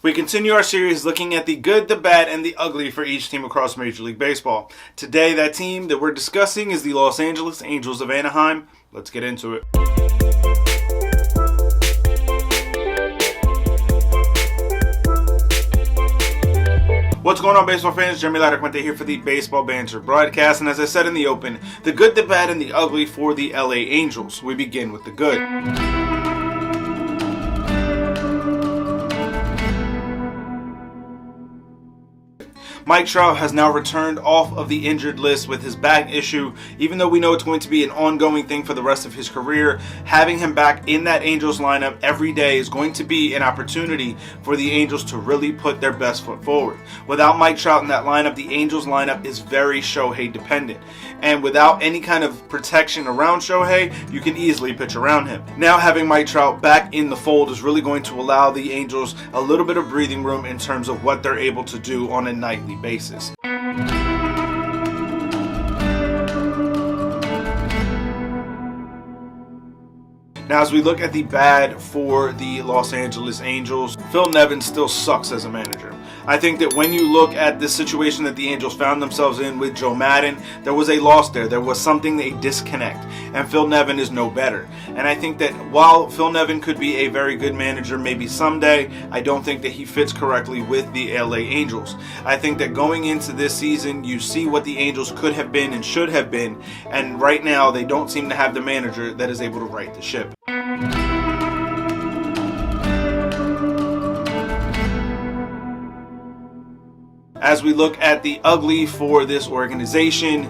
We continue our series looking at the good, the bad, and the ugly for each team across Major League Baseball. Today, that team that we're discussing is the Los Angeles Angels of Anaheim. Let's get into it. What's going on, baseball fans? Jeremy Laracuente here for the Baseball Banter Broadcast. And as I said in the open, the good, the bad, and the ugly for the LA Angels. We begin with the good. Mike Trout has now returned off of the injured list with his back issue. Even though we know it's going to be an ongoing thing for the rest of his career, having him back in that Angels lineup every day is going to be an opportunity for the Angels to really put their best foot forward. Without Mike Trout in that lineup, the Angels lineup is very Shohei dependent. And without any kind of protection around Shohei, you can easily pitch around him. Now having Mike Trout back in the fold is really going to allow the Angels a little bit of breathing room in terms of what they're able to do on a nightly basis. Now, as we look at the bad for the Los Angeles Angels, Phil Nevin still sucks as a manager. I think that when you look at the situation that the Angels found themselves in with Joe Maddon, there was a loss there. There was something, a disconnect, and Phil Nevin is no better. And I think that while Phil Nevin could be a very good manager maybe someday, I don't think that he fits correctly with the LA Angels. I think that going into this season, you see what the Angels could have been and should have been, and right now they don't seem to have the manager that is able to right the ship. As we look at the ugly for this organization,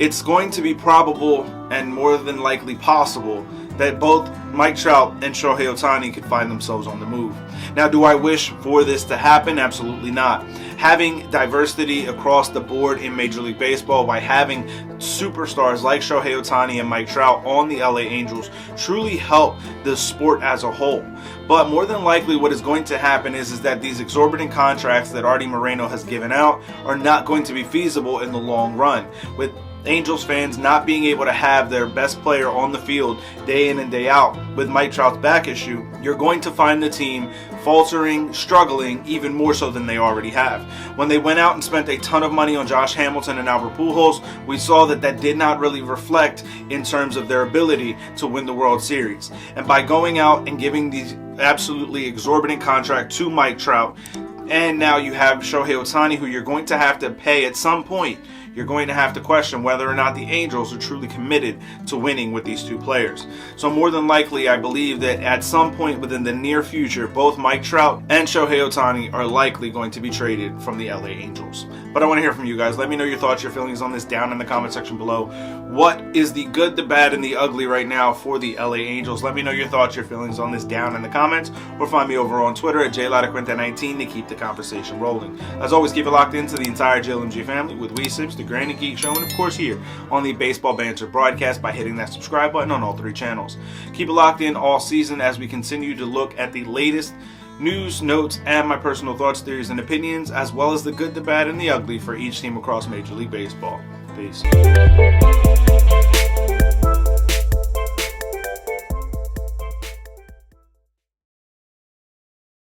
it's going to be probable and more than likely possible that both Mike Trout and Shohei Ohtani could find themselves on the move. Now, do I wish for this to happen? Absolutely not. Having diversity across the board in Major League Baseball by having superstars like Shohei Ohtani and Mike Trout on the LA Angels truly help the sport as a whole. But more than likely what is going to happen is that these exorbitant contracts that Artie Moreno has given out are not going to be feasible in the long run. With Angels fans not being able to have their best player on the field day in and day out with Mike Trout's back issue, you're going to find the team faltering, struggling even more so than they already have. When they went out and spent a ton of money on Josh Hamilton and Albert Pujols, we saw that that did not really reflect in terms of their ability to win the World Series. And by going out and giving these absolutely exorbitant contract to Mike Trout, and now you have Shohei Ohtani, who you're going to have to pay at some point, you're going to have to question whether or not the Angels are truly committed to winning with these two players. So more than likely, I believe that at some point within the near future, both Mike Trout and Shohei Ohtani are likely going to be traded from the LA Angels. But I want to hear from you guys. Let me know your thoughts, your feelings on this down in the comment section below. What is the good, the bad, and the ugly right now for the LA Angels? Let me know your thoughts, your feelings on this down in the comments, or find me over on Twitter at JLaracuente19 to keep the conversation rolling. As always, keep it locked into the entire JLMG family with Wee Sips, the Granny Geek Show, and of course here on the Baseball Banter Broadcast by hitting that subscribe button on all three channels. Keep it locked in all season as we continue to look at the latest news, notes, and my personal thoughts, theories, and opinions, as well as the good, the bad, and the ugly for each team across Major League Baseball. Peace.